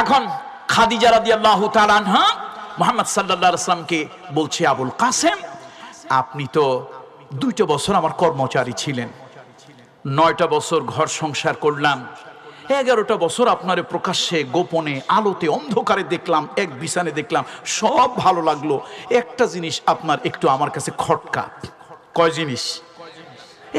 এখন খাদিজা রাদিয়াল্লাহু তাআলা আনহা মুহাম্মদ সাল্লাল্লাহু আলাইহি ওয়াসাল্লামকে বলছে, আবুল কাসেম, আপনি তো 2টা বছর আমার কর্মচারী ছিলেন, 9টা বছর ঘর সংসার করলাম, 11টা বছর আপনারে প্রকাশ্যে গোপনে আলোতে অন্ধকারে দেখলাম, এক বিছানে দেখলাম, সব ভালো লাগলো। একটা জিনিস আপনার একটু আমার কাছে খটকা। কয় জিনিস?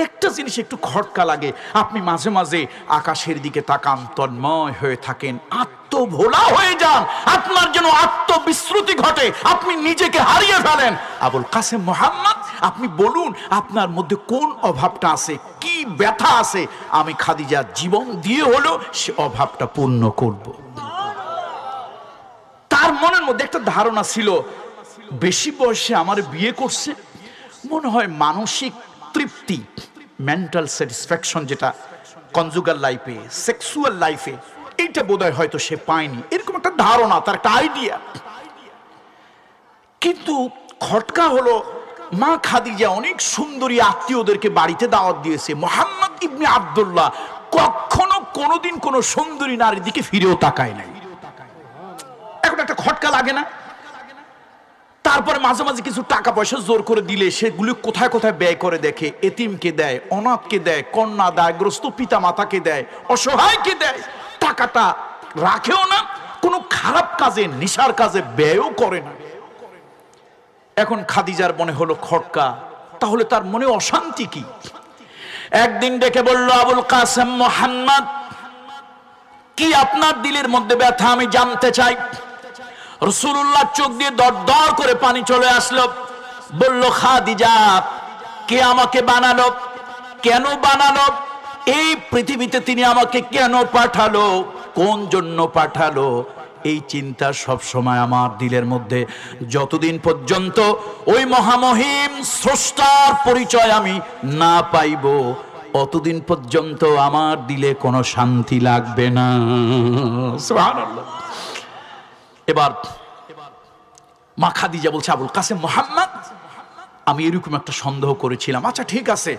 একটা জিনিস একটু খটকা লাগে। আপনি মাঝে মাঝে আকাশের দিকে তাকান, তন্ময় হয়ে থাকেন, আত্মভোলা হয়ে যান, আপনার যেন আত্মবিস্মৃতি ঘটে, আপনি নিজেকে হারিয়ে ফেলেন। আবুল কাসেম মুহাম্মদ, আপনি বলুন আপনার মধ্যে কোন অভাবটা আছে, কি ব্যথা আছে, আমি খাদিজা জীবন দিয়ে হলো সে অভাবটা পূর্ণ করব। তার মনের মধ্যে একটা ধারণা ছিল, বেশি বয়সে আমার বিয়ে করছে, মনে হয় মানসিক তৃপ্তি, মেন্টাল স্যাটিসফ্যাকশন, যেটা কনজুগাল লাইফে, সেক্সুয়াল লাইফে, এইটা বোধহয় হয়তো সে পায়নি, এরকম একটা ধারণা, তার একটা আইডিয়া। কিন্তু খটকা হলো, মা খাদিজা অনেক সুন্দরী আত্মীয়দেরকে বাড়িতে দাওয়াত দিয়েছে। মুহাম্মদ ইবনে আব্দুল্লাহ কখনো কোনোদিন কোনো সুন্দরী নারীর দিকে ফিরেও তাকায় নাই। এখন একটা খটকা লাগে না? তারপরে মাঝে মাঝে কিছু টাকা পয়সা জোর করে দিলে সেগুলি কোথায় কোথায় ব্যয় করে দেখে, এতিমকে দেয়, অনাথকে দেয়, কন্যা দায়গ্রস্ত পিতা মাতাকে দেয়, অসহায়কে দেয়, টাকাটা রাখেও না, কোনো খারাপ কাজে, নেশার কাজে ব্যয়ও করে না। এখন খাদিজার মনে হলো খটকা, তাহলে তার মনে অশান্তি কি? একদিন ডেকে বলল, আবুল কাসেম মুহাম্মদ, কি আপনার দিলের মধ্যে ব্যথা আমি জানতে চাই। রাসূলুল্লাহ চোখ দিয়ে দরদর করে পানি চলে আসলো, বলল, খাদিজা, কে আমাকে বানালো, কেন বানালো, এই পৃথিবীতে তিনি আমাকে কেন পাঠালো, কোন জন্য পাঠালো, এই চিন্তা সব সময় আমার দিলের মধ্যে, যতদিন পর্যন্ত ওই মহামহিম স্রষ্টার পরিচয় আমি না পাইব, অতদিন পর্যন্ত আমার দিলে কোনো শান্তি লাগবে না। সুবহানাল্লাহ। এবার মা খাদিজা বলছে, আবুল কাসেম মুহাম্মদ, আমি এরকম একটা সন্দেহ করেছিলাম। আচ্ছা ঠিক আছে,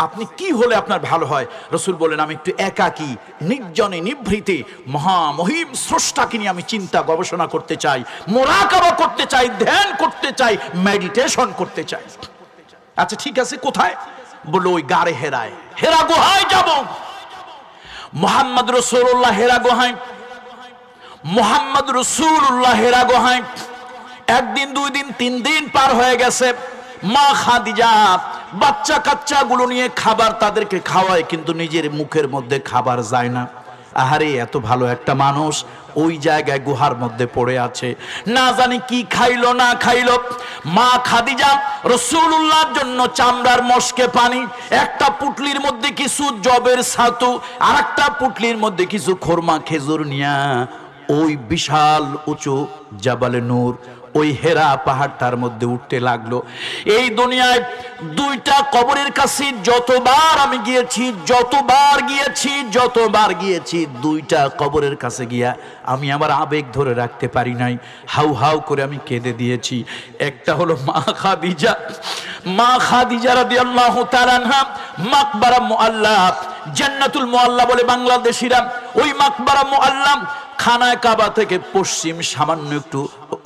আপনি কি হলে আপনার ভালো হয়? রাসূল বলেন, আমি একটু একাকী, নির্জনে, নিভৃতে মহামহিম স্রষ্টাকে নিয়ে আমি চিন্তা গবেষণা করতে চাই, মুরাকাবা করতে চাই, ধ্যান করতে চাই, মেডিটেশন করতে চাই। আচ্ছা ঠিক আছে, কোথায়? বললো, ওই গাড়ে হেরায়, হেরা গুহায় যাব। মুহাম্মদ রাসূলুল্লাহ হেরা গুহায়, মুহাম্মদ রাসূলুল্লাহ হেরা গুহায়। একদিন, 2 দিন, 3 দিন পার হয়ে গেছে। মা খাদিজা বাচ্চা কাচ্চা গুলো নিয়ে খাবার তাদেরকে খাওয়ায়, কিন্তু নিজের মুখের মধ্যে খাবার যায় না। আহারে, এত ভালো একটা মানুষ ওই জায়গায় গুহার মধ্যে পড়ে আছে, না জানি কি খাইলো না খাইলো। মা খাদিজা রাসূলুল্লাহর জন্য চামড়ার মশকে পানি, একটা পুটলির মধ্যে কিছু জবের ছাতু, আর একটা পুটলির মধ্যে কিছু খোরমা খেজুর নিয়া ওই বিশাল উঁচু জাবালে নূর, ওই হেরা পাহাড়টার মধ্যে উঠতে লাগলো। এই দুনিয়ায় 2টা কবরের কাছে যতবার আমি গিয়েছি, যতবার গিয়েছি 2টা কবরের কাছে গিয়া আমি আমার আবেগ ধরে রাখতে পারি নাই, হাউ হাউ করে আমি কেঁদে দিয়েছি। একটা হলো মা খাদিজা রাদিয়াল্লাহু তাআলা আনহা, মাকবারা মুআল্লা, জান্নাতুল মুআল্লা বলে বাংলাদেশিরা, ওই মাকবারা মুআল্লা খানায় কাবা থেকে পশ্চিম সামান্য একটু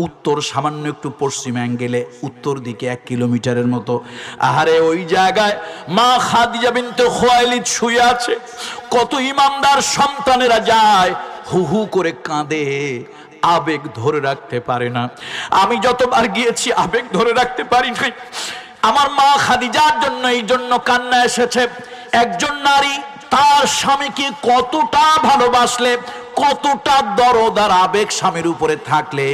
উত্তর, সামান্য একটু পশ্চিম অ্যাঙ্গেলে, উত্তর দিকে 1 কিলোমিটারের মতো। আহারে, ওই জায়গায় মা খাদিজা বিনতে খুয়াইলিদ শুয়ে আছে। কত ইমানদার সন্তানেরা যায়, হু হু করে কাঁদে, আবেগ ধরে রাখতে পারে না। আমি যতবার গিয়েছি আবেগ ধরে রাখতে পারি নাই। আমার মা খাদিজার জন্য এই জন্য কান্না এসেছে। একজন নারী তার স্বামীকে কতটা ভালোবাসলে, কতটা দরদ আর আবেগ স্বামীর উপরে থাকলে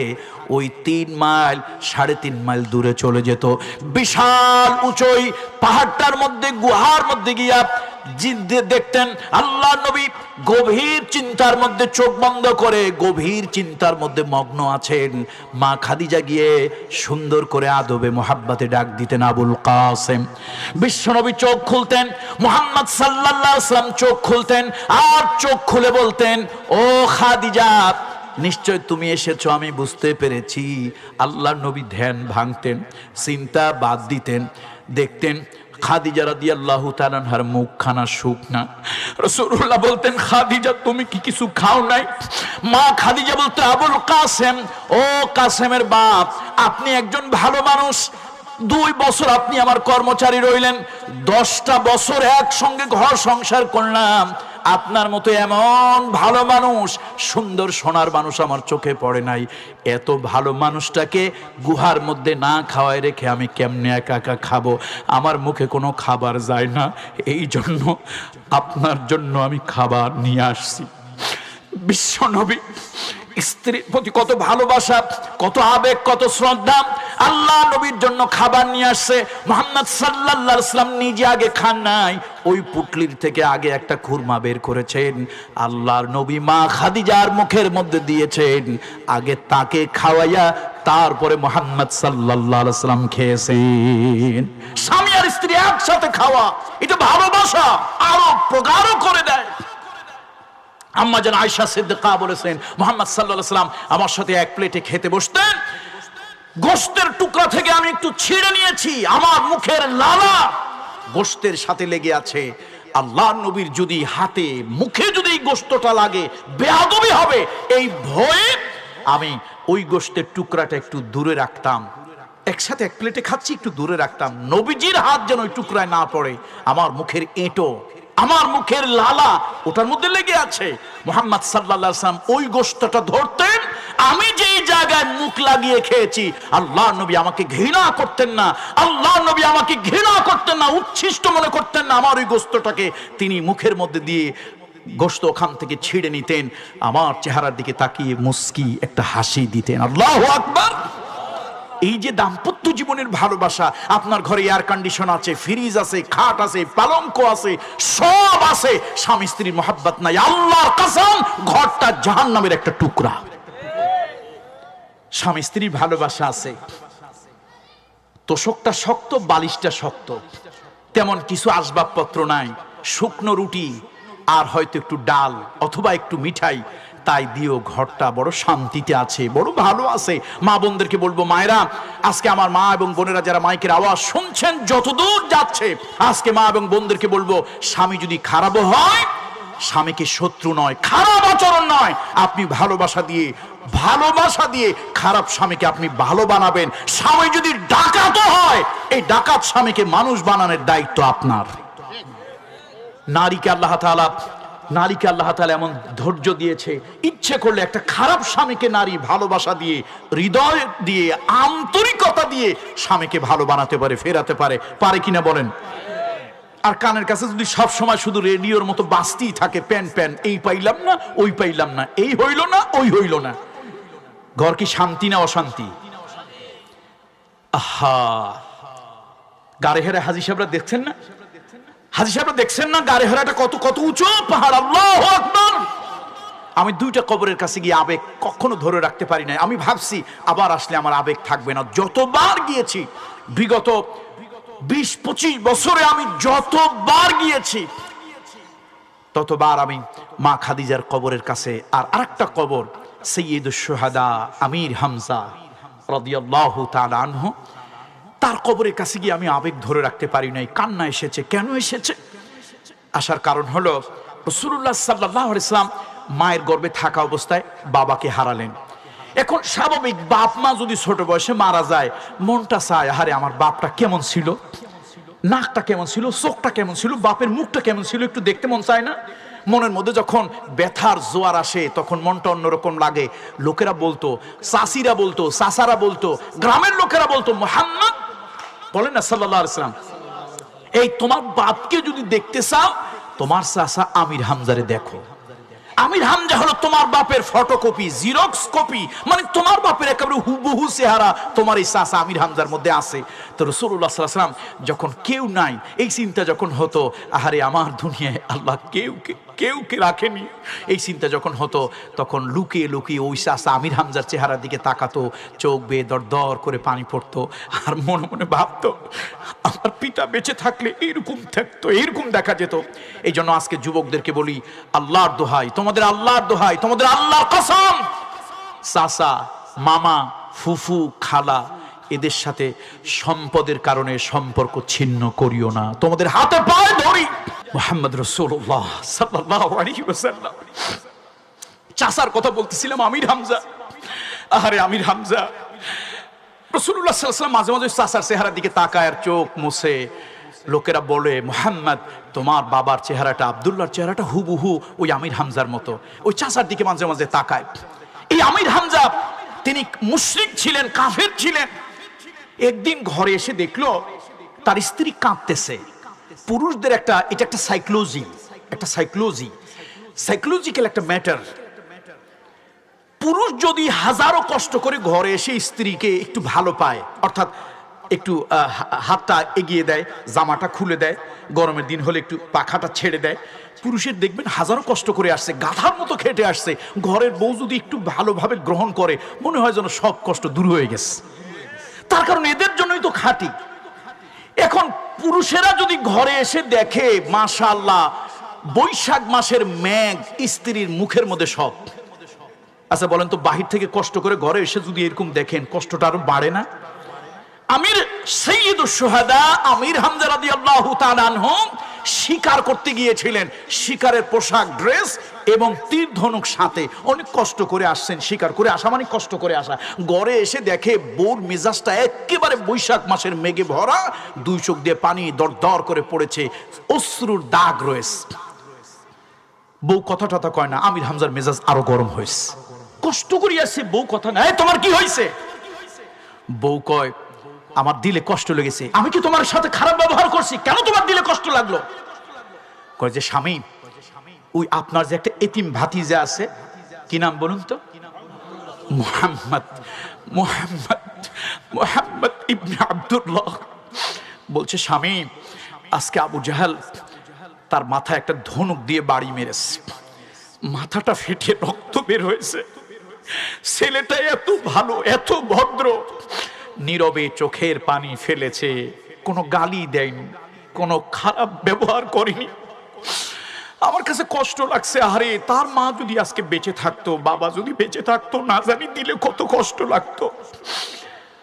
ওই 3 মাইল 3.5 মাইল দূরে চলে যেত, বিশাল উঁচুই পাহাড়টার মধ্যে, গুহার মধ্যে গিয়া দেখতেন আল্লাহ নবী গভীর চিন্তার মধ্যে চোখ বন্ধ করে গভীর চিন্তার মধ্যে মগ্ন আছেন। মা খাদিজা গিয়ে সুন্দর করে আদবে মোহাব্বতে ডাক দিতেন, আবুল কাসেম। বিশ্বনবী চোখ খুলতেন, মুহাম্মদ সাল্লাল্লাহু আলাইহি ওয়াসাল্লাম চোখ খুলতেন, আর চোখ খুলে বলতেন, ও খাদিজা, নিশ্চয় তুমি এসেছো, আমি বুঝতে পেরেছি। আল্লাহর নবী ধ্যান ভাঙতেন, চিন্তা বাদ দিতেন, দেখতেন খাদিজা রাদিয়াল্লাহু তাআলা আনহার মুখখানা শুকনা। রাসূলুল্লাহ বলতেন, খাদিজা তুমি কি কিছু খাও নাই? মা খাদিজা বলতে, আবুল কাসেম, ও কাসেমের বাপ, আপনি একজন ভালো মানুষ, 2 বছর আপনি আমার কর্মচারী রইলেন, 10টা বছর একসঙ্গে ঘর সংসার করলাম, আপনার মতো এমন ভালো মানুষ, সুন্দর সোনার মানুষ আমার চোখে পড়ে নাই। এত ভালো মানুষটাকে গুহার মধ্যে না খাওয়ায় রেখে আমি কেমনে একা একা খাবো? আমার মুখে কোনো খাবার যায় না, এই জন্য আপনার জন্য আমি খাবার নিয়ে আসছি। বিশ্ব নবী স্ত্রীর প্রতি কত ভালোবাসা, কত আবেগ, কত শ্রদ্ধা। আল্লাহ নবীর জন্য খাবার নিয়ে আসছে। মুহাম্মদ সাল্লাল্লাহু আলাইহি ওয়াসাল্লাম নিজে আগে খান নাই, ওই পুটলির থেকে আগে একটা খুরমা বের করেছেন, আল্লাহর নবী মা খাদিজার মুখের মধ্যে দিয়েছেন, আগে তাকে খাওয়াইয়া তারপরে মুহাম্মদ সাল্লাল্লাহু আলাইহি ওয়াসাল্লাম খেয়েছেন। স্বামী আর স্ত্রী একসাথে খাওয়া, এটা ভালোবাসা আরো প্রগাঢ় করে দেয়। আম্মা জান আয়েশা সিদ্দিকা বলেছেন, মুহাম্মদ সাল্লাল্লাহু আলাইহি ওয়াসাল্লাম আমার সাথে এক প্লেটে খেতে বসতেন, গোশতের টুকরা থেকে আমি একটু ছিঁড়ে নিয়েছি, আমার মুখের লালা গোশতের সাথে লেগে আছে। আল্লাহর নবীর যদি হাতে মুখে যদি এই গোশতটা লাগে বেয়াদবি হবে, এই ভয়ে আমি ওই গোশতের টুকরাটা একটু দূরে রাখতাম। একসাথে এক প্লেটে খাচ্ছি, একটু দূরে রাখতাম, নবীজির হাত যেন ওই টুকরায় না পড়ে। আমার মুখের এঁটো, আমার মুখের লালা ওটার মধ্যে লেগে আছে। মুহাম্মদ সাল্লাল্লাহু আলাইহি ওয়াসাল্লাম ওই গোশতটা ধরতেন, আমি যেই জায়গায় মুখ লাগিয়ে খেয়েছি আল্লাহর নবী আমাকে ঘৃণা করতেন না, আল্লাহর নবী আমাকে ঘৃণা করতেন না, উচ্ছিষ্ট মনে করতেন না। আমার ওই গোশতটাকে তিনি মুখের মধ্যে দিয়ে গোশত ওখান থেকে ছিঁড়ে নিতেন, আমার চেহারার দিকে তাকিয়ে মুস্কি একটা হাসি দিতেন। আল্লাহু আকবার। এই যে দাম্পত্য জীবনের ভালোবাসা, আপনার ঘরে এয়ার কন্ডিশন আছে, ফ্রিজ আছে, খাট আছে, পালঙ্ক আছে, সব আছে, স্বামী স্ত্রীর মহব্বত নাই, আল্লাহর কসম ঘরটা জাহান্নামের একটা টুকরা। স্বামী স্ত্রীর ভালোবাসা আছে, তোষকটা শক্ত, বালিশটা শক্ত, তেমন কিছু আসবাবপত্র নাই, শুকনো রুটি আর হয়তো একটু ডাল অথবা একটু মিঠাই, তাই দিও ঘরটা বড় শান্তিতে আছে, বড় ভালো আছে। মা বোনদেরকে বলবো, মায়েরা আজকে আমার মা এবং বোনেরা যারা মাইকের আওয়াজ শুনছেন যতদূর যাচ্ছে, আজকে মা এবং বোনদেরকে বলবো, স্বামী যদি খারাপও হয়, স্বামীকে শত্রু নয়, খারাপ আচরণ নয়, আপনি ভালোবাসা দিয়ে খারাপ স্বামীকে আপনি ভালো বানাবেন। স্বামী যদি ডাকাতও হয়, এই ডাকাত স্বামীকে মানুষ বানানোর দায়িত্ব আপনার। নারীকে আল্লাহ তাআলা এমন ধৈর্য দিয়েছে, ইচ্ছে করলে একটা খারাপ স্বামীকে নারী ভালোবাসা দিয়ে, হৃদয় দিয়ে, আন্তরিকতা দিয়ে স্বামীকে ভালো বানাতে পারে, ফেরাতে পারে কিনা বলেন? আর কানের কাছে যদি সব সময় শুধু রেডিওর মতো বাজতেই থাকে, প্যান প্যান, এই পাইলাম না, ওই পাইলাম না, এই হইল না, ওই হইল না, ঘর কি শান্তি না অশান্তি? আহা, গাড়ি হেরা হাজী সাহেবরা দেখছেন না? হাজী সাহেবরা দেখছেন না গাড়ি হেরাটা কত উঁচু পাহাড়? আল্লাহু আকবার। আমি 2টা কবরের কাছে গিয়ে আবেগ কখনো ধরে রাখতে পারি না। আমি ভাবছি আবার আসলে আমার আবেগ থাকবে না। যতবার গিয়েছি বিগত 20-25 বছরে, আমি যতবার গিয়েছি ততবার আমি মা খাদিজার কবরের কাছে, আর আরেকটা কবর সাইয়্যিদুশ শুহাদা আমির হামজা রাদিয়াল্লাহু তাআলা আনহু, তার কবরের কাছে গিয়ে আমি আবেগ ধরে রাখতে পারি নাই। কান্না এসেছে। কেন এসেছে? আসার কারণ হলো, রাসূলুল্লাহ সাল্লাল্লাহু আলাইহি ওয়াসাল্লাম মায়ের গর্ভে থাকা অবস্থায় বাবাকে হারালেন। এখন স্বাভাবিক, বাপ মা যদি ছোট বয়সে মারা যায়, মনটা চায়, আরে আমার বাপটা কেমন ছিল, নাকটা কেমন ছিল, চোখটা কেমন ছিল, বাপের মুখটা কেমন ছিল, একটু দেখতে মন চায় না? মনের মধ্যে যখন ব্যথার জোয়ার আসে তখন মনটা অন্যরকম লাগে। লোকেরা বলতো, চাষিরা বলতো, চাচারা বলতো, গ্রামের লোকেরা বলতো, মুহাম্মদ বলেন না সাল্লাল্লাহু আলাইহি ওয়াসাল্লাম, এই তোমার বাপকে যদি দেখতে চাও, তোমার চাচা আমির হামজারে দেখো। আমির হামজা হলো তোমার বাপের ফটোকপি, জিরক্স কপি, মানে তোমার বাপের একেবারে হুবহু চেহারা তোমার এই চাচা আমির হামজার মধ্যে আছে। তো রাসূলুল্লাহ সাল্লাল্লাহু আলাইহি ওয়াসাল্লাম যখন কেউ নাই, এই চিন্তা যখন হতো, আহারে আমার দুনিয়ায় আল্লাহ কেউকে রাখেনি, এই চিন্তা যখন হতো, তখন লুকিয়ে লুকিয়ে ওই চাচা আমির হামজার চেহারার দিকে তাকাতো, চোখ বেয়ে দর করে পানি পড়তো, আর মনে মনে ভাবতো, আমার পিতা বেঁচে থাকলে এইরকম থাকতো, এইরকম দেখা যেত। এই জন্য আজকে যুবকদেরকে বলি, আল্লাহর দোহাই, তোমাদের আল্লাহর দোহাই, তোমাদের আল্লাহর কসম, চাচা, মামা, ফুফু, খালা এদের সাথে সম্পদের কারণে সম্পর্ক ছিন্ন করিও না, তোমাদের হাতে পায়ে ধরি। মুহাম্মদ রাসূলুল্লাহ সাল্লাল্লাহু আলাইহি ওয়াসাল্লাম চাচার কথা বলতেছিলাম, আমির হামজা। আরে আমির হামজা, রাসূলুল্লাহ সাল্লাল্লাহু আলাইহি ওয়াসাল্লাম মাঝে মাঝে চাচার চেহারার দিকে তাকায় আর চোখ মুছে। লোকেরা বলে, মুহাম্মদ তোমার বাবার চেহারাটা, আব্দুল্লাহর চেহারাটা হুবহু ওই আমির হামজার মতো। ওই চাচার দিকে মাঝে মাঝে তাকায়। এই আমির হামজা তিনি মুশরিক ছিলেন, কাফের ছিলেন। একদিন ঘরে এসে দেখলো তার স্ত্রী কাঁদতেছে। পুরুষদের এটা একটা সাইকোলজিক্যাল একটা ম্যাটার। পুরুষ যদি হাজারো কষ্ট করে ঘরে এসে স্ত্রীকে একটু ভালো পায়, অর্থাৎ একটু হাতটা এগিয়ে দেয়, জামাটা খুলে দেয়, গরমের দিন হলে একটু পাখাটা ছেড়ে দেয়, পুরুষের দেখবেন হাজারো কষ্ট করে আসছে, গাধার মতো খেটে আসছে, ঘরের বউ যদি একটু ভালোভাবে গ্রহণ করে মনে হয় যেন সব কষ্ট দূর হয়ে গেছে। তার কারণ এদের জন্যই তো খাঁটি। এখন পুরুষেরা যদি ঘরে এসে দেখে মাশাআল্লাহ বৈশাখ মাসের মেঘ স্ত্রীর মুখের মধ্যে সব, আচ্ছা বলেন তো বাহির থেকে কষ্ট করে ঘরে এসে যদি এরকম দেখেন কষ্টটা আরো বাড়ে না? আমির সাইয়্যিদুশ শুহাদা আমির হামজা রাদিয়াল্লাহু তাআলা আনহু শিকার করতে গিয়েছিলেন, শিকারের পোশাক ড্রেস এবং তীর ধনুক সাথে, অনেক কষ্ট করে আসছেন। শিকার করে আসা মানে কষ্ট করে আসা। ঘরে এসে দেখে বউর মেজাজটা একেবারে বৈশাখ মাসের মেঘে ভরা, দুই চোখ দিয়ে পানি দরদর করে পড়েছে, অশ্রুর দাগ রয়েছে। বউ কথা টথা কয় না, আমির হামজার মেজাজ আরো গরম হয়েছে। কষ্ট করি আসছে, বউ কথা না, তোমার কি হয়েছে? বউ কয় আমার দিলে কষ্ট লেগেছে। আমি কি তোমার সাথে খারাপ ব্যবহার করছি? কেন তোমার দিলে কষ্ট লাগলো? কয় যে স্বামী, ওই আপনার যে একটা এতিম ভাতিজা আছে, কি নাম বলুন তো? মুহাম্মদ ইবনে আব্দুল্লাহ। বলছে স্বামী, আজকে আবু জাহাল তার মাথায় একটা ধনুক দিয়ে বাড়ি মেরেছে, মাথাটা ফেটে রক্ত বের হয়েছে। ছেলেটা এত ভালো, এত ভদ্র, নীরবে চোখের পানি ফেলেছে, কোনো গালি দেয়নি, কোনো খারাপ ব্যবহার করেনি। আমার কাছে কষ্ট লাগছে। আরে তার মা যদি আজকে বেঁচে থাকতো, বাবা যদি বেঁচে থাকতো, না জানি দিলে কত কষ্ট লাগতো।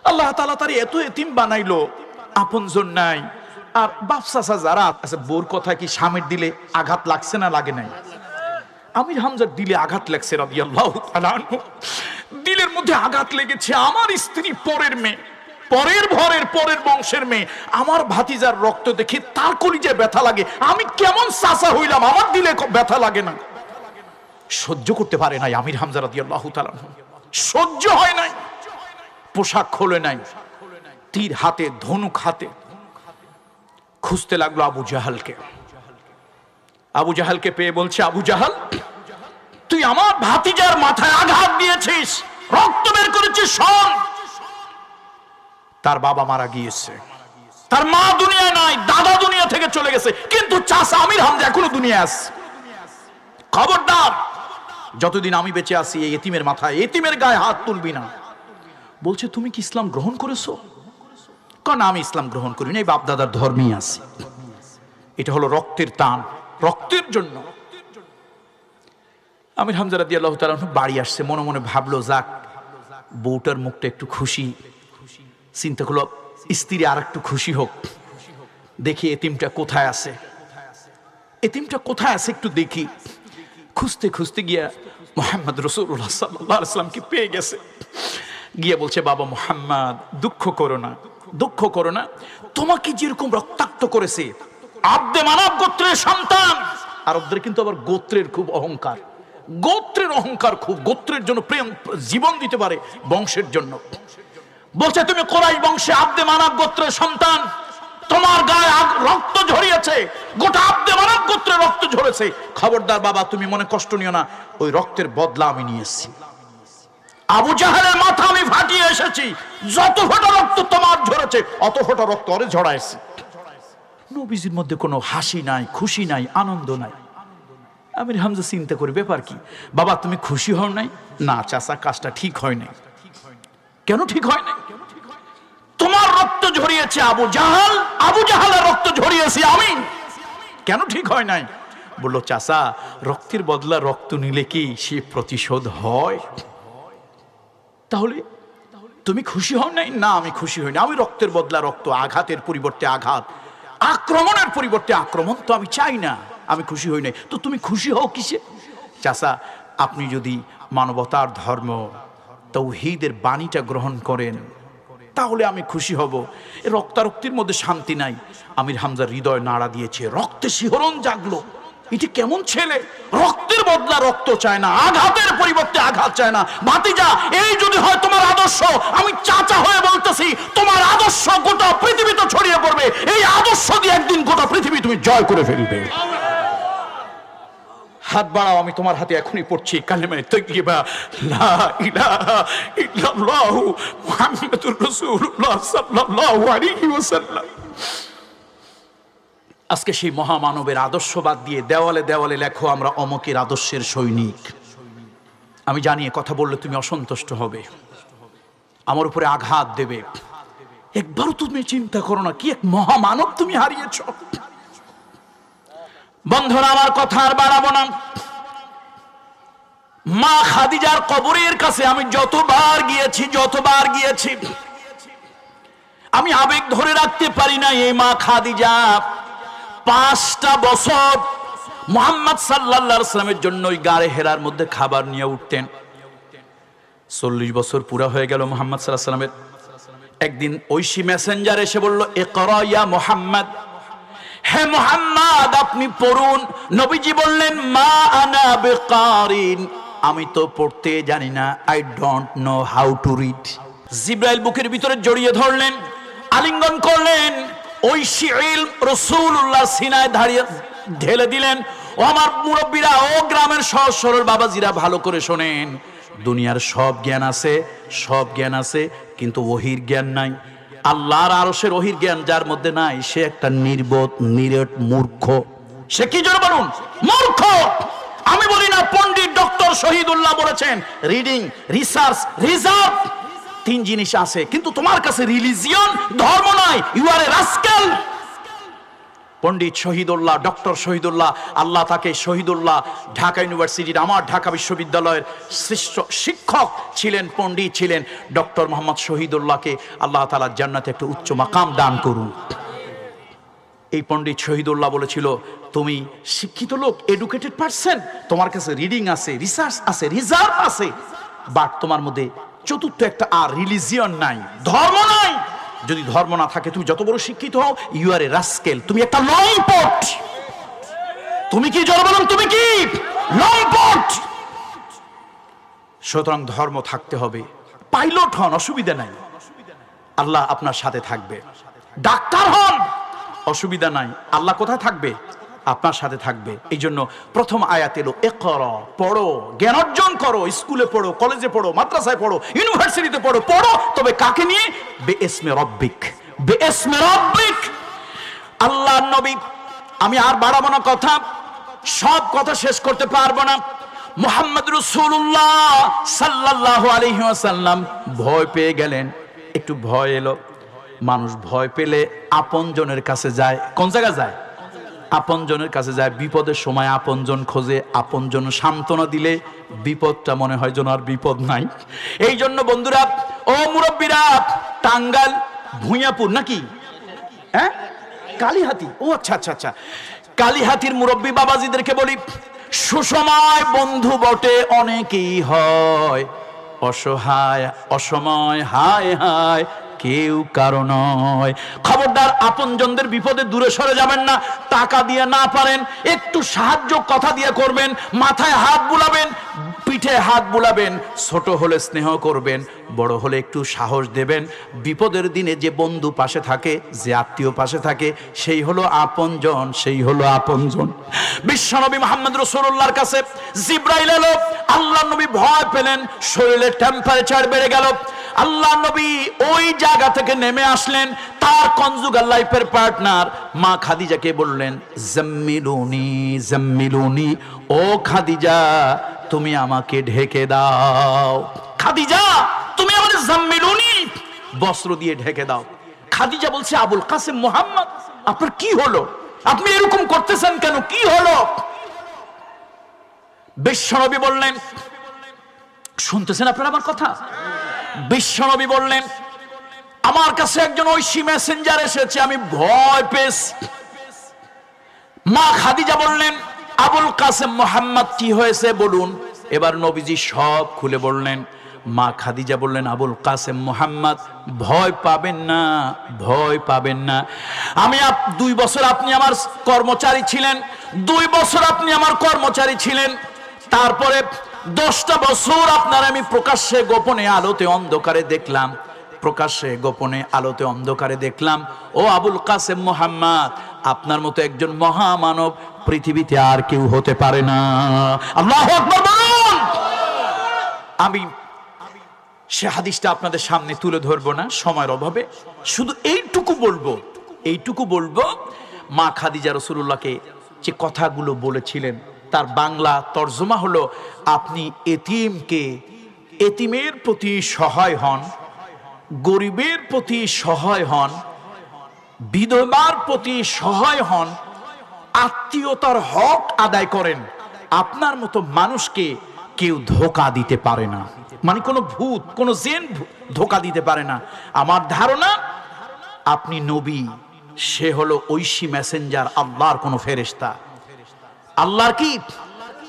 আল্লাহ তাআলা তার এত এতিম বানাইলো, আপনজন নাই। আর বাপ চাচা যারা আছে, বোর কথা কি স্বামীর দিলে আঘাত লাগছে না লাগে নাই? আমির হামজার দিলে আঘাত লাগছে রাদিয়াল্লাহু তাআলা আনহু। দিলের মধ্যে আঘাত লেগেছে। আমার স্ত্রী পরের মেয়ে, পরের বংশের মেয়ে, আমার ভাতিজার রক্ত দেখে তার কলিজায় ব্যথা লাগে। আমি কেমন চাচা হইলাম, আমার দিলে ব্যথা লাগে না? সহ্য করতে পারে নাই আমির হামজা রাদিয়াল্লাহু তাআলা আনহু, সহ্য হয় নাই। পোশাক খোলে নাই, তীর হাতে, ধনুক হাতে খুঁজতে লাগলো আবু জাহালকে। আবু জাহালকে পেয়ে বলছে, আবু জাহাল তুই আমার ভাতিজার মাথায় আঘাত দিয়েছিস, রক্ত বের করেছিস, শোন তার বাবা মারা গিয়েছে, তার মা দুনিয়ায় নাই, দাদা দুনিয়া থেকে চলে গেছে, কিন্তু চাচা আমির হামজা এখনো দুনিয়ায় আছে। খবরদার, যতদিন আমি বেঁচে আছি এই এতিমের মাথায়, এতিমের গায়ে হাত তুলবি না। বলছে তুমি কি ইসলাম গ্রহণ করেছো? কারণ আমি ইসলাম গ্রহণ করি না, এই বাপ দাদার ধর্মেই আছি। এটা হলো রক্তের টান, রক্তের জন্য। আমির হামজা রাদিয়াল্লাহু তাআলা বাড়ি আসছে, মনে মনে ভাবলো যাক বউটার মুখটা একটু খুশি, চিন্তা করলো স্ত্রী আর একটু খুশি হোক, দেখি এতিমটা কোথায় আছে, একটু দেখি। খুঁজতে খুঁজতে গিয়া মুহাম্মদ রাসূলুল্লাহ সাল্লাল্লাহু আলাইহি ওয়াসাল্লামকে পেয়ে গেছে। গিয়ে বলছে, বাবা মুহাম্মদ দুঃখ করো না, তোমাকে যেরকম রক্তাক্ত করেছে আব্দে মানব গোত্রের সন্তান। আরবদের কিন্তু আবার গোত্রের খুব অহংকার, খুব গোত্রের জন্য প্রেম, জীবন দিতে পারে বংশের জন্য। বলছে তুমি কোরাইশ বংশে আব্দে মানব গোত্রের সন্তান, তোমার গায়ে রক্ত ঝরিয়েছে, গোটা আব্দে মানব গোত্রের রক্ত ঝরেছে। খবরদার বাবা, তুমি মনে কষ্ট নিও না, ওই রক্তের বদলা আমি নিয়ে এসেছি। আবু জাহেলের মাথা আমি ফাটিয়ে এসেছি, যত ফোঁটা রক্ত তোমার ঝরেছে অত ফোঁটা রক্ত ওরে ঝরাইছে। নবীজির মধ্যে কোনো হাসি নাই, খুশি নাই, আনন্দ নাই। আমির হামজা চিন্তা করে, ব্যাপার কি বাবা, তুমি খুশি হও নাই? না চাচা, কাজটা ঠিক হয় নাই। কেন ঠিক হয় নাই? তোমার রক্ত ঝরিয়েছে আবু জাহালের রক্ত ঝরিয়েছি আমি, কেন ঠিক হয় নাই? বললো চাচা, রক্তের বদলা রক্ত নিলে কি সে প্রতিশোধ হয়? তাহলে তুমি খুশি হও নাই? না, আমি খুশি হই না। আমি রক্তের বদলা রক্ত, আঘাতের পরিবর্তে আঘাত, আক্রমণের পরিবর্তে আক্রমণ তো আমি চাই না, আমি খুশি হই নাই। তো তুমি খুশি হও কিসে? চাচা, আপনি যদি মানবতার ধর্ম তাওহীদের বাণীটা গ্রহণ করেন তাহলে আমি খুশি হব। এই রক্তারক্তির মধ্যে শান্তি নাই। আমির হামজার হৃদয় নাড়া দিয়েছে, রক্তে শিহরণ জাগলো। এটি কেমন ছেলে, রক্তের বদলা রক্ত চায় না, আঘাতের পরিবর্তে আঘাত চায় না। ভাতিজা, এই যদি হয় তোমার আদর্শ, আমি চাচা হয়ে বলতেছি, তোমার আদর্শ গোটা পৃথিবীতে ছড়িয়ে পড়বে। এই আদর্শ দিয়ে একদিন গোটা পৃথিবী তুমি জয় করে ফেলবে। হাত বাড়াও, আমি তোমার হাতে এখনই পড়ছি কালেমা তাইয়্যিবা লা ইলাহা ইল্লাল্লাহু মুহাম্মাদুর রাসূলুল্লাহ সাল্লাল্লাহু আলাইহি ওয়াসাল্লাম। আজকে সেই মহামানবের আদর্শবাদ দিয়ে দেওয়ালে দেওয়ালে লেখো আমরা অমকের আদর্শের সৈনিক। আমি জানি কথা বললে তুমি অসন্তুষ্ট হবে, আমার উপরে আঘাত দেবে। একবারও তুমি চিন্তা করো না কি এক মহামানব তুমি হারিয়েছ। বন্ধুরা, আমার কথা আর বাড়াবো না। মা খাদিজার কবরের কাছে আমি যতবার গিয়েছি আমি আবেগ ধরে রাখতে পারি না। এই মা খাদিজা 5টা বছর মুহাম্মদ সাল্লাল্লাহু আলাইহি ওয়াসাল্লামের জন্য ওই গাড়ে হেরার মধ্যে খাবার নিয়ে উঠতেন। 40 বছর পুরা হয়ে গেল মুহাম্মদ সাল্লাল্লাহু আলাইহি ওয়াসাল্লামের। একদিন ঐশী মেসেঞ্জার এসে বলল, ইকরা ইয়া মুহাম্মদ, হে মুহাম্মদ আপনি পড়ুন। নবীজি বললেন, মা আনা বিকারিন, আমি তো পড়তে জানি না, I don't know how to read. Jibrail বুকের ভিতরে জড়িয়ে ধরলেন, আলিঙ্গন করলেন, ঐশী ইলম রাসূলুল্লাহ সিনায় ঢেলে দিলেন। ও আমার মুরব্বীরা, ও গ্রামের সহজ সরল বাবাজিরা, ভালো করে শোনেন। দুনিয়ার সব জ্ঞান আছে কিন্তু ওহির জ্ঞান নাই। আল্লাহর আরশের ওহির জ্ঞান যার মধ্যে নাই, সে একটা নির্বোধ নিরেট মূর্খ। সে কি জন্য বলুন? মূর্খ। আমি বলি না, পণ্ডিত ডক্টর শহীদুল্লাহ বলেছেন, রিডিং, রিসার্চ, রিজার্ভ 3 জিনিস আছে, কিন্তু তোমার কাছে রিলিজিয়ন, ধর্ম নাই, you are a rascal. Pandit Shahidullah, doctor Shahidullah, Allah তাকে শহীদুল্লাহ, ঢাকা ইউনিভার্সিটির, আমার ঢাকা বিশ্ববিদ্যালয়ের শ্রেষ্ঠ শিক্ষক ছিলেন, পণ্ডিত ছিলেন। ডক্টর মোহাম্মদ শহীদুল্লাহকে আল্লাহ তাআলা জান্নাতে একটা উচ্চ মাকাম দান করুন। এই পণ্ডিত শহীদুল্লাহ বলেছিল, তুমি শিক্ষিত লোক, এডুকেটেড পারসন, তোমার কাছে রিডিং আছে, রিসার্চ আছে, রিজার্ভ আছে, বাট তোমার মধ্যে চতুর্থ একটা আর রিলিজিয়ন নাই, ধর্ম নাই। যদি ধর্ম না থাকে, তুমি যত বড় শিক্ষিত হও, ইউ আর এ রাস্কেল, তুমি একটা লম্পট। তুমি কি জোর বলুন, তুমি কি লম্পট। সুতরাং ধর্ম থাকতে হবে। পাইলট হন, অসুবিধা নাই, আল্লাহ আপনার সাথে থাকবে। ডাক্তার হন, অসুবিধা নাই, আল্লাহ কোথায় থাকবে? আপনার সাথে থাকবে। এই জন্য প্রথম আয়াত এলো, ইকরা, পড়ো, জ্ঞান অর্জন করো, স্কুলে পড়ো, কলেজে পড়ো, মাদ্রাসায় পড়ো, ইউনিভার্সিটিতে পড়ো, তবে কাকে নিয়ে? বিইসমে রব্বিক, বিইসমে রব্বিক। আল্লাহর নবী, আমি আর বাড়াবো না কথা, সব কথা শেষ করতে পারবো না। মুহাম্মদ রাসূলুল্লাহ সাল্লাল্লাহু আলাইহি ওয়াসাল্লাম ভয় পেয়ে গেলেন। একটু ভয় এলো। মানুষ ভয় পেলে আপনজনের কাছে যায়। কোন জায়গায় যায়? আপনজনের কাছে যায়। বিপদের সময় আপনজন খোঁজে, আপনজন সান্ত্বনা দিলে বিপদটা মনে হয় যেন আর বিপদ নাই। এই জন্য বন্ধুরা, ও মুরব্বীরা, টাঙ্গাইল ভুঁইয়াপুর নাকি, হ্যাঁ, কালীহাতি, ও আচ্ছা আচ্ছা আচ্ছা, কালীহাতির মুরব্বী বাবাজিদেরকে বলি, সুসময় বন্ধু বটে অনেকেই হয়, অসহায় অসময় হায় হায় কেউ কারো নয়। খবরদার, আপনজনদের বিপদে দূরে সরে যাবেন না। টাকা দিয়ে না পারেন, একটু সাহায্য কথা দিয়ে করবেন, মাথায় হাত বুলাবেন, পিঠে হাত বুলাবেন, ছোট হলে স্নেহ করবেন, বড় হলে একটু সাহস দেবেন। বিপদের দিনে যে বন্ধু পাশে থাকে, যে আত্মীয় পাশে থাকে, সেই হলো আপনজন, সেই হলো আপনজন। বিশ্বনবী মুহাম্মদ রাসূলুল্লাহর কাছে জিবরাইল এলো। আল্লাহ নবী ভয় পেলেন, শরীরের টেম্পারেচার বেড়ে গেল। আল্লাহ নবী ওই জায়গা থেকে নেমে আসলেন। তার কনজুগাল লাইফের পার্টনার মা খাদিজাকে বললেন, জাম্মিলুনি জাম্মিলুনি, ও খাদিজা তুমি আমাকে ঢেকে দাও। খাদিজা তুমি আমাকে জাম্মিলুনি, বস্ত্র দিয়ে ঢেকে দাও। খাদিজা বলছে, আবুল কাসেম মুহাম্মদ, আপনার কি হলো? আপনি এরকম করতেছেন কেন? কি হলো? বিশ্বনবী বললেন, শুনতেছেন আপনারা আমার কথা? বিশ্বনবী বললেন, আমার কাছে একজন ঐশী মেসেঞ্জার এসেছে, আমি ভয় পেয়েছি। মা খাদিজা বললেন, আবুল কাসেম মোহাম্মদ কি হয়েছে বলুন। এবার নবীজি সব খুলে বললেন। মা খাদিজা বললেন, আবুল কাসেম মোহাম্মদ ভয় পাবেন না, ভয় পাবেন না। আমি 2 বছর আপনি আমার কর্মচারী ছিলেন, 2 বছর আপনি আমার কর্মচারী ছিলেন, তারপরে 10টা বছর আপনার আমি প্রকাশ্যে গোপনে আলোতে অন্ধকারে দেখলাম, প্রকাশ্যে গোপনে আলোতে অন্ধকারে দেখলাম। ও আবুল কাসেম মোহাম্মদ, আপনার মতো একজন মহামানব পৃথিবীতে আর কেউ হতে পারে না। আল্লাহু আকবার বলুন। আমি সে হাদিসটা আপনাদের সামনে তুলে ধরবো না সময়ের অভাবে, শুধু এইটুকু বলবো মা খাদিজা রাসূলুল্লাহকে যে কথাগুলো বলেছিলেন তার বাংলা তর্জমা হলো, আপনি এতিমের প্রতি সহায় হন, গরিবের প্রতি সহায় হন, বিধবার প্রতি সহায় হন, আত্মীয়তার হক আদায় করেন। আপনার মতো মানুষকে কেউ ধোঁকা দিতে পারে না, মানে কোনো ভূত, কোনো জিন ধোঁকা দিতে পারে না। আমার ধারণা আপনি নবী, সে হলো ঐশী মেসেঞ্জার, আল্লাহর কোনো ফেরেশতা, আল্লাহর কি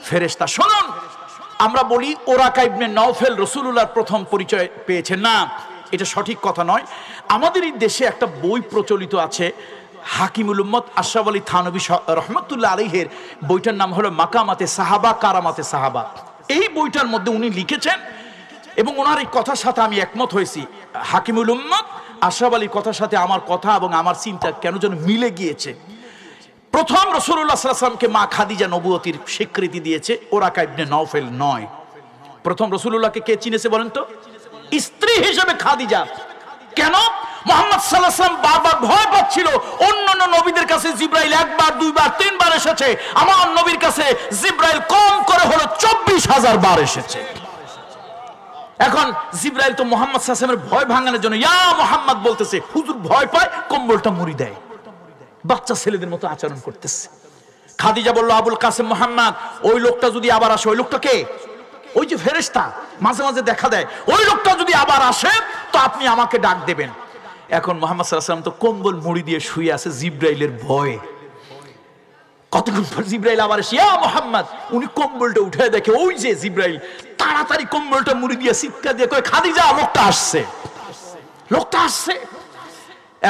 ফেরেশতা। শুনুন, আমরা বলি ওরাকা ইবনে নওফেল রাসূলুল্লাহর প্রথম পরিচয় পেয়েছেন, না, এটা সঠিক কথা নয়। আমাদের এই দেশে একটা বই প্রচলিত আছে, হাকিমুল উম্মত আশরাফ আলী থানভী রহমতুল্লাহ আলাইহির, বইটার নাম হলো মাকামাতে সাহাবা কারামাতে সাহাবা। এই বইটার মধ্যে উনি লিখেছেন এবং ওনার এই কথার সাথে আমি একমত হয়েছি। হাকিমুল উম্মত আশরাফ আলীর কথার সাথে আমার কথা এবং আমার চিন্তা কেন যেন মিলে গিয়েছে। প্রথম রাসূলুল্লাহ সাল্লাল্লাহু আলাইহি ওয়াসাল্লামকে মা খাদিজা নবুয়তির স্বীকৃতি দিয়েছে, ওরাকা ইবনে নওফেল নয়। প্রথম রাসূলুল্লাহকে কে চিনেছে বলেন তো? স্ত্রী হিসেবে খাদিজা। কেন? মুহাম্মদ সাল্লাল্লাহু আলাইহি ওয়াসাল্লাম বারবার ভয় পাচ্ছিল। অন্যান্য নবীদের কাছে জিবরাইল 1 বার 2 বার 3 বার এসেছে, আমার নবীর কাছে জিবরাইল কম করে হলো 24,000 বার এসেছে। এখন জিবরাইল তো মুহাম্মদ সাল্লাল্লাহু আলাইহি ওয়াসাল্লামের ভয় ভাঙানোর জন্য ইয়া মুহাম্মদ বলতেছে, হুজুর ভয় পায়, কম্বলটা মুড়ি দেয়, বাচ্চা ছেলেদের মতো আচরণ করতেছে। খাদিজা বলল, আবুল কাসেম মোহাম্মদ, ওই লোকটা যদি আবার আসে, ওই লোকটা কে? ওই যে ফেরেশতা মাঝে মাঝে দেখা দেয়, ওই লোকটা যদি আবার আসে তো আপনি আমাকে ডাক দেবেন। এখন মুহাম্মদ সাল্লাল্লাহু আলাইহি ওয়াসাল্লাম তো কম্বল মুড়ি দিয়ে শুয়ে আছে জিবরাইলের ভয়ে। কতক্ষণ পর জিবরাইল আবার এসে, ইয়া মুহাম্মদ, উনি কম্বলটা উঠে দেখে ওই যে জিবরাইল, তাড়াতাড়ি কম্বলটা মুড়ি দিয়ে চিৎকার দিয়ে কয়, খাদিজা, লোকটা আসছে, লোকটা আসছে।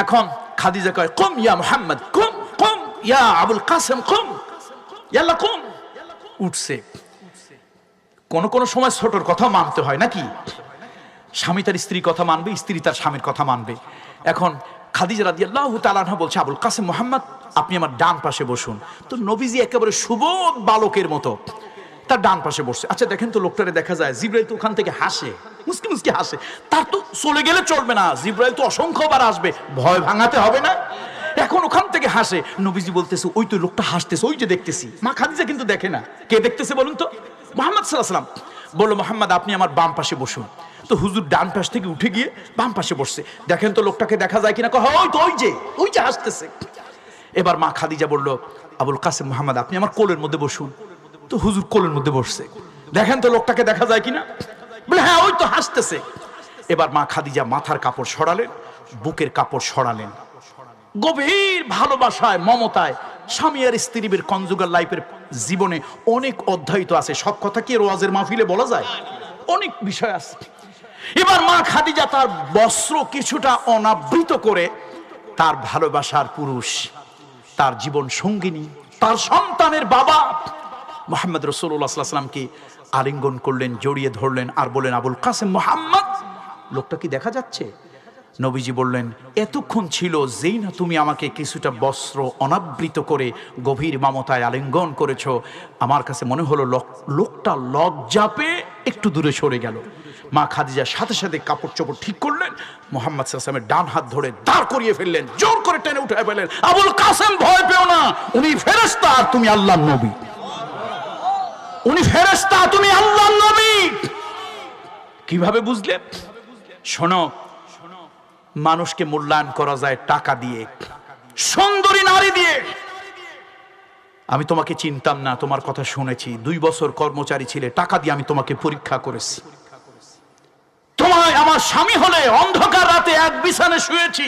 এখন খাদিজা কয়, কুম ইয়া মুহাম্মদ, কুম কুম ইয়া আবুল কাসেম, কুম ইয়াল্লা কুম। উঠছে। কোন সময় ছোটর কথা মানতে হয় নাকি? স্বামী তার স্ত্রীর কথা মানবে, স্ত্রী তার স্বামীর কথা মানবে। এখন খাদিজা রাদিয়াল্লাহু তাআলা আনহা বলছে, আবুল কাসেম মোহাম্মদ, আপনি আমার ডান পাশে বসুন। তো নবীজি একেবারে সুবোধ বালকের মতো তার ডান পাশে বসছে। আচ্ছা দেখেন তো, লোকটারে দেখা যায়, জিবরাইল তো ওখান থেকে হাসে, মুস্কি মুস্কি হাসে। তার তো চলে গেলে চলবে না, জিবরাইল তো অসংখ্যবার আসবে, ভয় ভাঙাতে হবে না। এখন ওখান থেকে হাসে। নবীজি বলতেছে, ওই তো লোকটা হাসতেছে, ওই যে দেখতেছি। মা খাদিজা কিন্তু দেখে না। কে দেখতেছে বলুন তো? মুহাম্মদ সাল্লাল্লাহু আলাইহি ওয়াসাল্লাম বলল, মুহাম্মদ, আপনি আমার বাম পাশে বসুন। তো হুজুর ডান পাশ থেকে উঠে গিয়ে বাম পাশে বসছে। দেখেন তো লোকটাকে দেখা যায় কিনা? ওই তো ওই যে হাসতেছে। এবার মা খাদিজা বলল, আবুল কাসেম মোহাম্মদ, আপনি আমার কোলের মধ্যে বসুন। তো হুজুর কোলের মধ্যে বসছে। দেখেন তো লোকটাকে দেখা যায় কিনা? বলে, হ্যাঁ, ওই তো হাসতেছে। এবার মা খাদিজা মাথার কাপড় সরালেন, বুকের কাপড় সরালেন। গভীর ভালোবাসায়, মমতায় স্বামী আর স্ত্রীর কনজুগাল লাইফের জীবনে অনেক অধ্যায় তো আছে। সব কথা কি ওয়াজের মাহফিলে বলা যায়? অনেক বিষয় আছে। এবার মা খাদিজা তার বস্ত্র কিছুটা অনাবৃত করে তার ভালোবাসার পুরুষ, তার জীবন সঙ্গিনী, তার সন্তানের বাবা মুহাম্মদ রাসূলুল্লাহ সাল্লাল্লাহু আলাইহি ওয়াসাল্লামকে আলিঙ্গন করলেন, জড়িয়ে ধরলেন আর বললেন, আবুল কাসেম মোহাম্মদ, লোকটা কি দেখা যাচ্ছে? নবীজি বললেন, এতক্ষণ ছিল যেই না তুমি আমাকে কিছুটা বস্ত্র অনাবৃত করে গভীর মমতায় আলিঙ্গন করেছো, আমার কাছে মনে হলো লোকটা লজ্জা পেয়ে একটু দূরে সরে গেল। মা খাদিজা সাথে সাথে কাপড় চোপড় ঠিক করলেন, মুহাম্মদ সাল্লাল্লাহু আলাইহি ওয়াসাল্লামের ডান হাত ধরে দাঁড় করিয়ে ফেললেন, জোর করে টেনে উঠায় ফেললেন। আবুল কাসেম, ভয় পেও না, উনি ফেরেশতা আর তুমি আল্লাহর নবী। উনি ফেরেশতা, তুমি আল্লাহর নবী। কিভাবে বুঝলে? শোনো, মানুষকে মূল্যায়ন করা যায় টাকা দিয়ে, সুন্দরী নারী দিয়ে। আমি তোমাকে চিনতাম না, তোমার কথা শুনেছি, 2 বছর কর্মচারী ছিলে, টাকা দিয়ে আমি তোমাকে পরীক্ষা করেছি। তোমার সময় আমার স্বামী হলে অন্ধকার রাতে এক বিছানে শুয়েছি,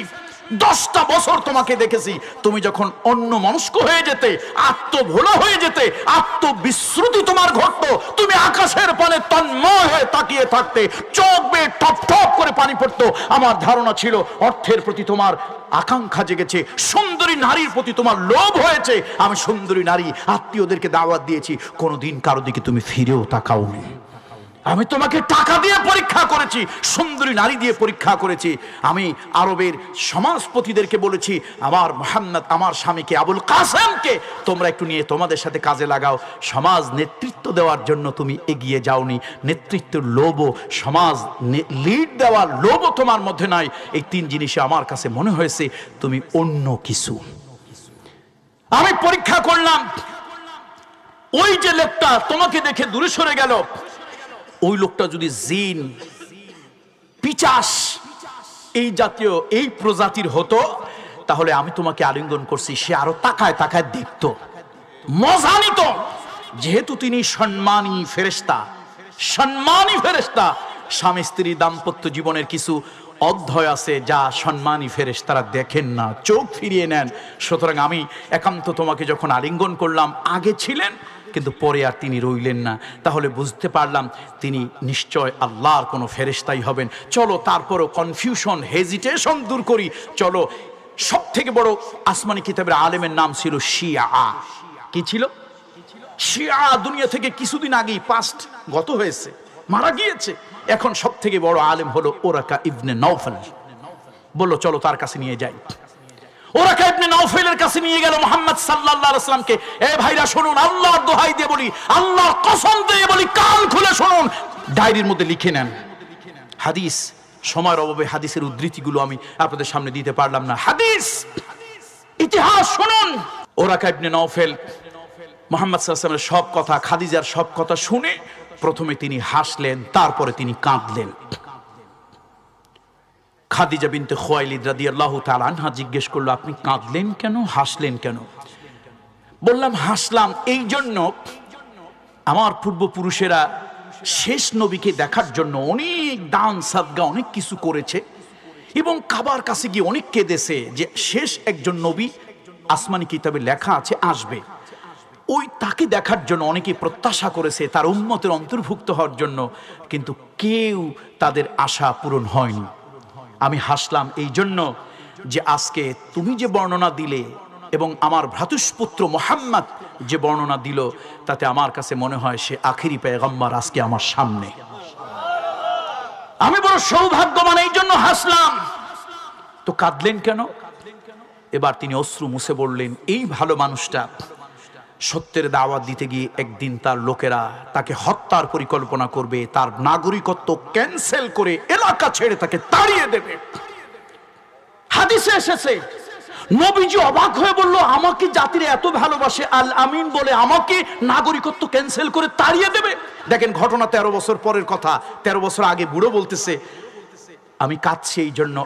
10টা বছর তোমাকে দেখেছি। তুমি যখন অন্য মনস্ক হয়ে যেতে, আত্মভোলা হয়ে যেতে, আত্মবিশ্রুতি তোমার ঘটতো, তুমি আকাশের পানে তন্ময় হয়ে তাকিয়ে থাকতে, চোখ বেয়ে টপ টপ করে পানি পড়তো। আমার ধারণা ছিল অর্থের প্রতি তোমার আকাঙ্ক্ষা জেগেছে, সুন্দরী নারীর প্রতি তোমার লোভ হয়েছে। আমি সুন্দরী নারী আত্মীয়দেরকে দাওয়াত দিয়েছি, কোনোদিন কারো দিকে তুমি ফিরেও তাকাওনি। আমি তোমাকে টাকা দিয়ে পরীক্ষা করেছি, সুন্দরী নারী দিয়ে পরীক্ষা করেছি। আমি আরবের সমাজপতিদেরকে বলেছি, আমার মুহাম্মদ, আমার স্বামীকে আবুল কাসেমকে তোমরা একটু নিয়ে তোমাদের সাথে কাজে লাগাও। সমাজ নেতৃত্ব দেওয়ার জন্য তুমি এগিয়ে যাওনি, নেতৃত্বের লোভও, সমাজ লিড দেওয়ার লোভও তোমার মধ্যে নাই। এই 3 জিনিসে আমার কাছে মনে হয়েছে তুমি অন্য কিছু। আমি পরীক্ষা করলাম, ওই যে লোকটা তোমাকে দেখে দূরে সরে গেল, ওই লোকটা যদি জিন, পিচাস, এই জাতীয়, এই প্রজাতির হতো, তাহলে আমি তোমাকে আলিঙ্গন করছি, সে আরো তাকায় তাকায় দেখতো, মজা নিত। যেহেতু তিনি সম্মানী ফেরেশতা, সম্মানী ফেরেশতা, স্বামী স্ত্রী দাম্পত্য জীবনের কিছু অধ্যায় আছে যা সম্মানী ফেরেশতারা দেখেন না, চোখ ফিরিয়ে নেন। সুতরাং আমি একান্ত তোমাকে যখন আলিঙ্গন করলাম, আগে ছিলেন কিন্তু পরে আর তিনি রইলেন না, তাহলে বুঝতে পারলাম তিনি নিশ্চয় আল্লাহর কোনো ফেরেশতাই হবেন। চলো তারপরও কনফিউশন, হেজিটেশন দূর করি। চলো, সব থেকে বড় আসমানি কিতাবের আলেমের নাম ছিল শিয়া। কি ছিল? শিয়া। দুনিয়া থেকে কিছুদিন আগেই পাস্ট গত হয়েছে, মারা গিয়েছে। এখন সব থেকে বড় আলেম হলো ওরাকা ইবনে নওফল। বললো চলো তার কাছে নিয়ে যাই। ওরাকা ইবনে নওফলের কাছে নিয়ে গেল মুহাম্মদ সাল্লাল্লাহু আলাইহি ওয়াসাল্লামকে। এ ভাইরা শুনুন, আল্লাহর দোহাই দিয়ে বলি, আল্লাহর কসম দিয়ে বলি, কান খুলে শুনুন, ডায়েরির মধ্যে লিখে নেন। হাদিস, সময়ের অভাবে হাদিসের উদ্ধৃতিগুলো আমি আপনাদের সামনে দিতে পারলাম না। হাদিস, ইতিহাস শুনুন। ওরাকা ইবনে নওফল মুহাম্মদ সাল্লাল্লাহু আলাইহি ওয়াসাল্লামের সব কথা, খাদিজার সব কথা শুনে প্রথমে তিনি হাসলেন, তারপরে তিনি কাঁদলেন। খাদিজা বিনতে খুয়াইলিদ রাদিয়াল্লাহু তাআলা আনহা জিজ্ঞেস করলো, আপনি কাঁদলেন কেন, হাসলেন কেন? বললাম, হাসলাম এই জন্য, আমার পূর্বপুরুষেরা শেষ নবীকে দেখার জন্য অনেক দান সাদগা অনেক কিছু করেছে এবং কাবার কাছে গিয়ে অনেক কেঁদেছে যে শেষ একজন নবী আসমানি কিতাবে লেখা আছে আসবে। ওই তাকে দেখার জন্য অনেকে প্রত্যাশা করেছে, তার উম্মতের অন্তর্ভুক্ত হওয়ার জন্য, কিন্তু কেউ তাদের আশা পূরণ হয়নি। আমি হাসলাম এই জন্য যে আজকে তুমি যে বর্ণনা দিলে এবং আমার ভ্রাতুষ্পুত্র মুহাম্মদ যে বর্ণনা দিল, তাতে আমার কাছে মনে হয় সে আখিরি পয়গম্বর আজকে আমার সামনে। আমি বড় সৌভাগ্যবান, এই জন্য হাসলাম। তো কাঁদলেন কেন? এবার তিনি অশ্রু মুছে বললেন, এই ভালো মানুষটা সত্যের দাওয়াত দিতে গিয়ে একদিন তার লোকেরা তাকে হত্যার পরিকল্পনা করবে, তার নাগরিকত্ব ক্যান্সেল করে এলাকা ছেড়ে তাকে তাড়িয়ে দেবে। হাদিসে এসেছে, নবীজি অবাক হয়ে বলল, আমাকে জাতির এত ভালোবাসে, আল আমিন বলে আমাকে নাগরিকত্ব ক্যান্সেল করে তাড়িয়ে দেবে? দেখেন ঘটনা 13 বছর পরের কথা। 13 বছর আগে বুড়ো বলতেছে, আমি কাঁদছি এই জন্য,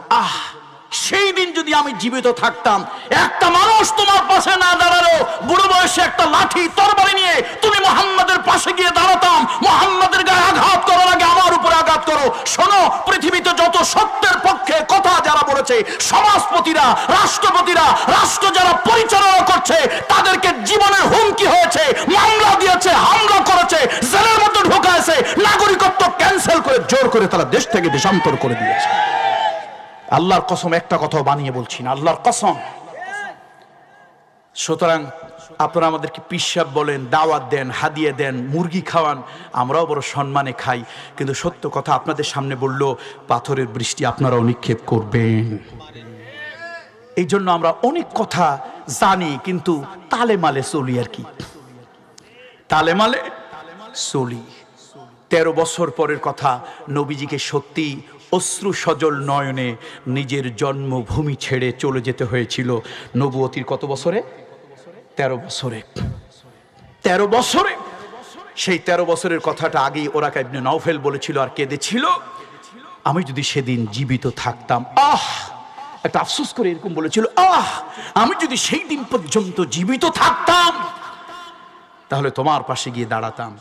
সেই দিন যদি আমি জীবিত থাকতাম, একটা মানুষ তোমার পাশে না দাঁড়ালো, বুড়ো বয়সে একটা লাঠি তরবারি নিয়ে তুমি মুহাম্মাদের পাশে গিয়ে দাঁড়াতাম, মুহাম্মাদের গায়ে আঘাত করার আগে আমার উপরে আঘাত করো। শোনো, পৃথিবীতে যত সত্যের পক্ষে কথা যারা বলেছে, সমাজপতিরা, রাষ্ট্রপতিরা, রাষ্ট্র যারা পরিচালনা করছে, তাদেরকে জীবনের হুমকি হয়েছে, মামলা দিয়েছে, হামলা করেছে, জেলের মধ্যে ঢোকায়েছে, নাগরিকত্ব ক্যান্সেল করে জোর করে তারা দেশ থেকে দেশান্তর করে দিয়েছে। আল্লাহর কসম, একটা কথাও বানিয়ে বলছি না, আল্লাহর কসম। সুতরাং আপনারা আমাদেরকে পিসাব বলেন, দাওয়াত দেন, হাদিয়া দেন, মুরগি খাওয়ান, আমরাও বড় সম্মানে খাই, কিন্তু সত্য কথা আপনাদের সামনে বললো পাথরের বৃষ্টি আপনারাও নিক্ষেপ করবেন। এই জন্য আমরা অনেক কথা জানি কিন্তু তালে মালে চলি, আর কি তালে মালে চলি। 13 বছর পরের কথা, নবীজিকে সত্যি অশ্রু সজল নয়নে নিজের জন্মভূমি ছেড়ে চলে যেতে হয়েছিল। নবুয়তির কত বছরে? 13 বছরে। 13 বছরে, সেই 13 বছরের কথাটা আগেই ওরাকা ইবনে নওফল বলেছিল আর কেঁদেছিল, আমি যদি সেদিন জীবিত থাকতাম, একটা আফসোস করে এরকম বলেছিল, আমি যদি সেই দিন পর্যন্ত জীবিত থাকতাম তাহলে তোমার পাশে গিয়ে দাঁড়াতাম।